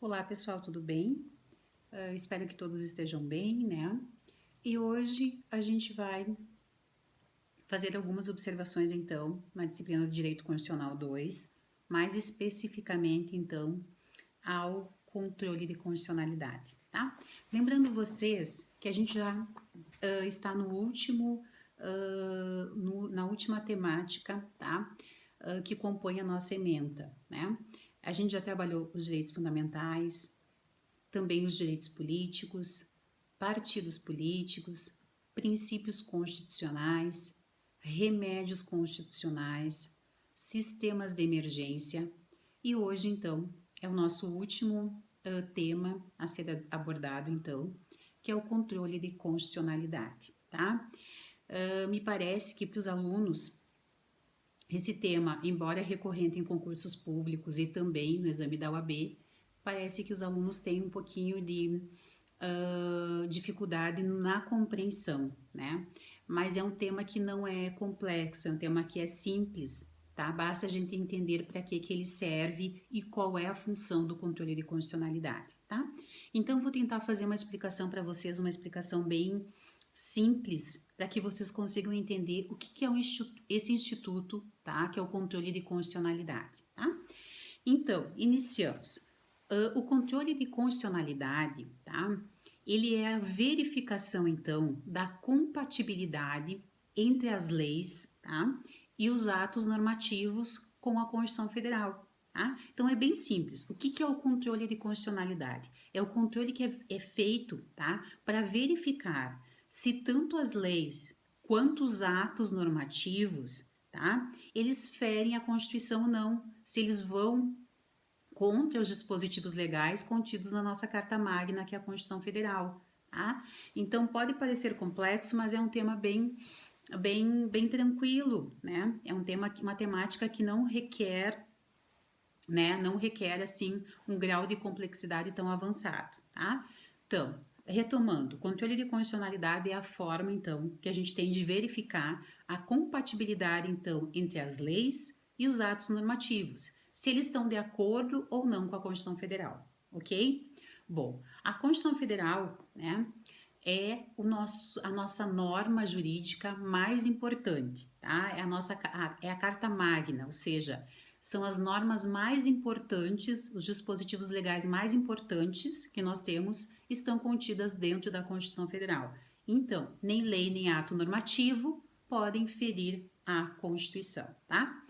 Olá pessoal, tudo bem? Espero que todos estejam bem, né? E hoje a gente vai fazer algumas observações então na disciplina de Direito Constitucional 2, mais especificamente então ao controle de constitucionalidade, tá? Lembrando vocês que a gente já está no último, na última temática, tá? Que compõe a nossa ementa, né? A gente já trabalhou os direitos fundamentais, também os direitos políticos, partidos políticos, princípios constitucionais, remédios constitucionais, sistemas de emergência e hoje então é o nosso último tema a ser abordado então, que é o controle de constitucionalidade, tá? Me parece que para os alunos esse tema, embora recorrente em concursos públicos e também no exame da UAB, parece que os alunos têm um pouquinho de dificuldade na compreensão, né? Mas é um tema que não é complexo, é um tema que é simples, tá? Basta a gente entender para que ele serve e qual é a função do controle de constitucionalidade, tá? Então, vou tentar fazer uma explicação para vocês, uma explicação bem simples, para que vocês consigam entender o que é esse instituto, tá? Que é o controle de constitucionalidade, tá? Então, iniciamos. O controle de constitucionalidade, tá? Ele é a verificação, então, da compatibilidade entre as leis, tá? E os atos normativos com a Constituição Federal, tá? Então, é bem simples. O que é o controle de constitucionalidade? É o controle que é feito, tá? Para verificar se tanto as leis quanto os atos normativos, tá? Eles ferem a Constituição ou não, se eles vão contra os dispositivos legais contidos na nossa Carta Magna, que é a Constituição Federal, tá? Então pode parecer complexo, mas é um tema bem tranquilo, né? É um tema, uma temática que não requer, né? Não requer assim um grau de complexidade tão avançado, tá? Então, retomando, o controle de constitucionalidade é a forma, então, que a gente tem de verificar a compatibilidade, então, entre as leis e os atos normativos, se eles estão de acordo ou não com a Constituição Federal, ok? Bom, a Constituição Federal, né, é a nossa norma jurídica mais importante, tá? É a Carta Magna, ou seja, são as normas mais importantes, os dispositivos legais mais importantes que nós temos estão contidas dentro da Constituição Federal. Então, nem lei nem ato normativo podem ferir a Constituição, tá?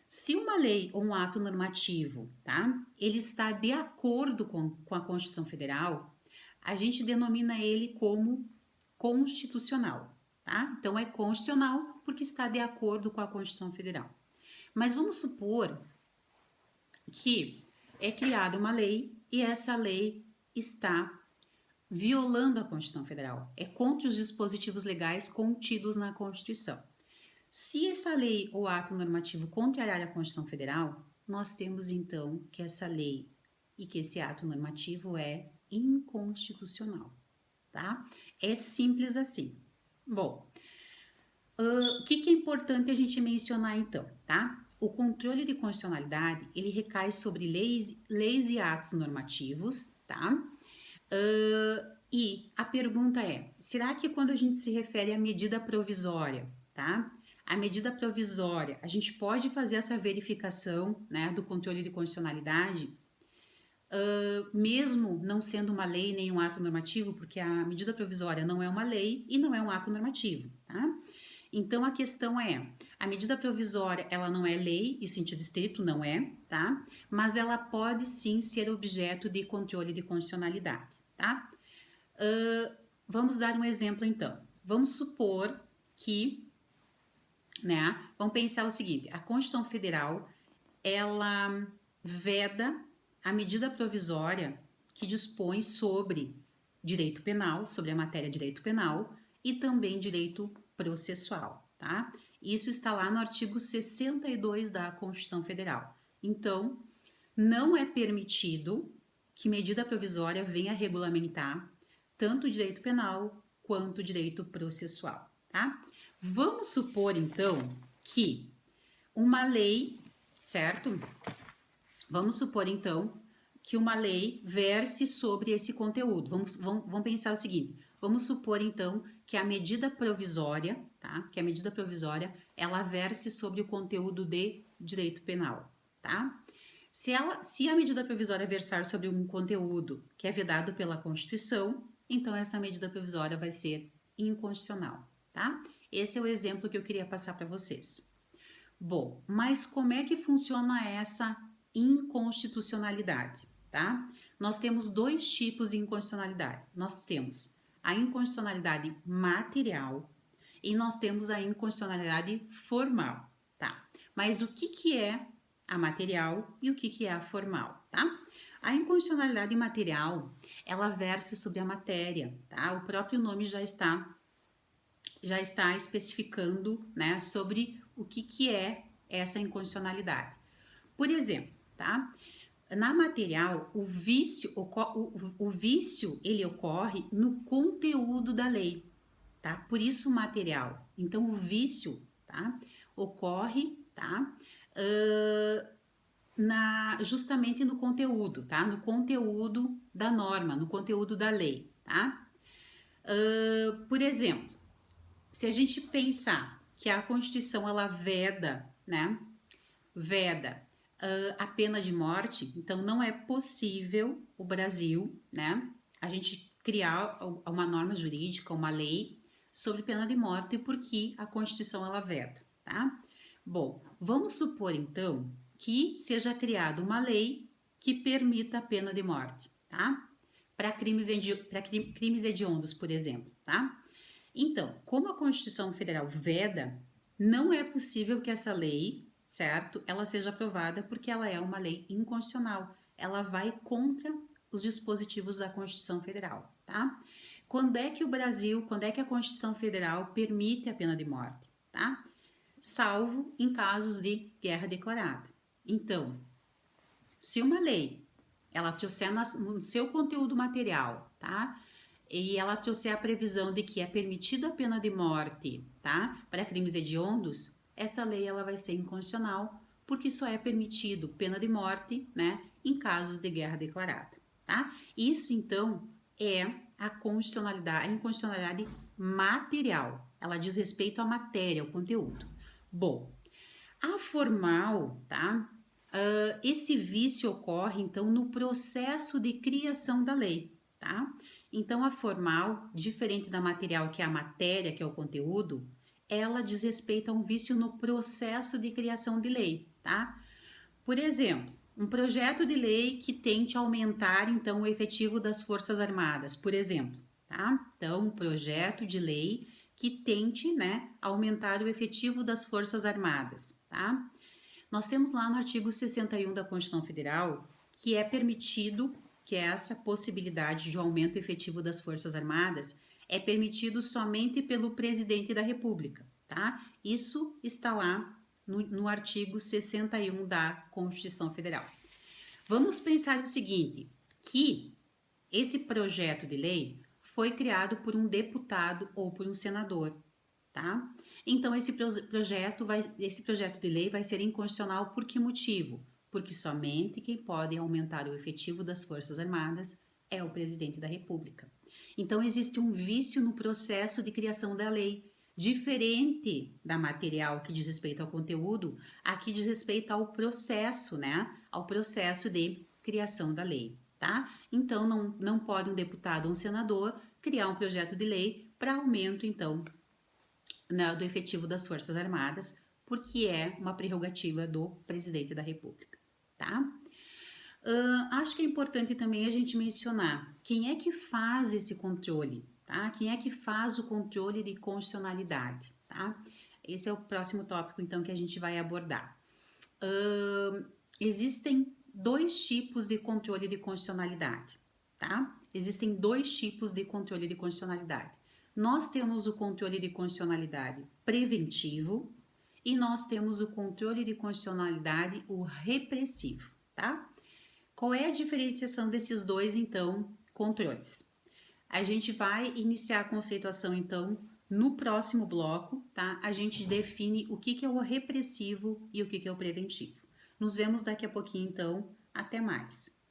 Se uma lei ou um ato normativo, tá, ele está de acordo com a Constituição Federal, a gente denomina ele como constitucional, tá? Então é constitucional porque está de acordo com a Constituição Federal. Mas vamos supor que é criada uma lei e essa lei está violando a Constituição Federal, é contra os dispositivos legais contidos na Constituição. Se essa lei ou ato normativo contrariar a Constituição Federal, nós temos então que essa lei e que esse ato normativo é inconstitucional, tá? É simples assim. Bom, o que é importante a gente mencionar então, tá? O controle de constitucionalidade, ele recai sobre leis e atos normativos, tá? E a pergunta é, será que quando a gente se refere à medida provisória, tá? A medida provisória, a gente pode fazer essa verificação, né, do controle de constitucionalidade, mesmo não sendo uma lei nem um ato normativo, porque a medida provisória não é uma lei e não é um ato normativo, tá? Então a questão é, a medida provisória ela não é lei em sentido estrito, não é, tá? Mas ela pode sim ser objeto de controle de constitucionalidade, tá? Vamos dar um exemplo então. Vamos supor que, né? Vamos pensar o seguinte: a Constituição Federal ela veda a medida provisória que dispõe sobre direito penal, sobre a matéria direito penal e também direito processual, tá? Isso está lá no artigo 62 da Constituição Federal. Então, não é permitido que medida provisória venha regulamentar tanto o direito penal quanto o direito processual, tá? Vamos supor, então, que uma lei, certo? Vamos supor, então, que uma lei verse sobre esse conteúdo. Vamos pensar o seguinte, vamos supor então que a medida provisória, tá? Que a medida provisória, ela verse sobre o conteúdo de direito penal, tá? Se a medida provisória versar sobre um conteúdo que é vedado pela Constituição, então essa medida provisória vai ser inconstitucional, tá? Esse é o exemplo que eu queria passar para vocês. Bom, mas como é que funciona essa inconstitucionalidade, tá? Nós temos dois tipos de inconstitucionalidade. Nós temos a inconstitucionalidade material e nós temos a inconstitucionalidade formal, tá? Mas o que é a material e o que é a formal, tá? A inconstitucionalidade material, ela versa sobre a matéria, tá? O próprio nome já está especificando, né, sobre o que é essa inconstitucionalidade. Por exemplo, tá? Na material, o vício ele ocorre no conteúdo da lei, tá? Por isso material. Então o vício, tá, ocorre, tá, justamente no conteúdo, tá? No conteúdo da norma, no conteúdo da lei, tá? Por exemplo, se a gente pensar que a Constituição ela veda, né? Veda a pena de morte, então não é possível o Brasil, né? A gente criar uma norma jurídica, uma lei sobre pena de morte porque a Constituição ela veda, tá? Bom, vamos supor então que seja criada uma lei que permita a pena de morte, tá? Para crimes hediondos, por exemplo, tá? Então, como a Constituição Federal veda, não é possível que essa lei, certo, ela seja aprovada porque ela é uma lei inconstitucional. Ela vai contra os dispositivos da Constituição Federal, tá? Quando é que a Constituição Federal permite a pena de morte, tá? Salvo em casos de guerra declarada. Então, se uma lei, ela trouxer no seu conteúdo material, tá? E ela trouxer a previsão de que é permitida a pena de morte, tá? Para crimes hediondos, essa lei ela vai ser inconstitucional, porque só é permitido pena de morte, né, em casos de guerra declarada, tá? Isso então é a inconstitucionalidade material. Ela diz respeito à matéria, ao conteúdo. Bom, a formal, tá? Esse vício ocorre então no processo de criação da lei, tá? Então, a formal, diferente da material, que é a matéria, que é o conteúdo, ela diz respeito a um vício no processo de criação de lei, tá? Por exemplo, um projeto de lei que tente aumentar, então, o efetivo das Forças Armadas, por exemplo, tá? Então, um projeto de lei que tente, né, aumentar o efetivo das Forças Armadas, tá? Nós temos lá no artigo 61 da Constituição Federal que é permitido que essa possibilidade de aumento efetivo das Forças Armadas é permitido somente pelo presidente da República, tá? Isso está lá no artigo 61 da Constituição Federal. Vamos pensar o seguinte, que esse projeto de lei foi criado por um deputado ou por um senador, tá? Então, esse projeto de lei vai ser inconstitucional por que motivo? Porque somente quem pode aumentar o efetivo das Forças Armadas é o presidente da República. Então, existe um vício no processo de criação da lei, diferente da material que diz respeito ao conteúdo, aqui diz respeito ao processo, né? Ao processo de criação da lei, tá? Então, não pode um deputado ou um senador criar um projeto de lei para aumento, então, do efetivo das Forças Armadas, porque é uma prerrogativa do presidente da República, tá? Acho que é importante também a gente mencionar quem é que faz esse controle, tá? Quem é que faz o controle de constitucionalidade, tá? Esse é o próximo tópico, então, que a gente vai abordar. Existem dois tipos de controle de constitucionalidade, tá? Existem dois tipos de controle de constitucionalidade. Nós temos o controle de constitucionalidade preventivo e nós temos o controle de constitucionalidade, o repressivo, tá? Qual é a diferenciação desses dois, então, controles? A gente vai iniciar a conceituação, então, no próximo bloco, tá? A gente define o que é o repressivo e o que é o preventivo. Nos vemos daqui a pouquinho, então. Até mais!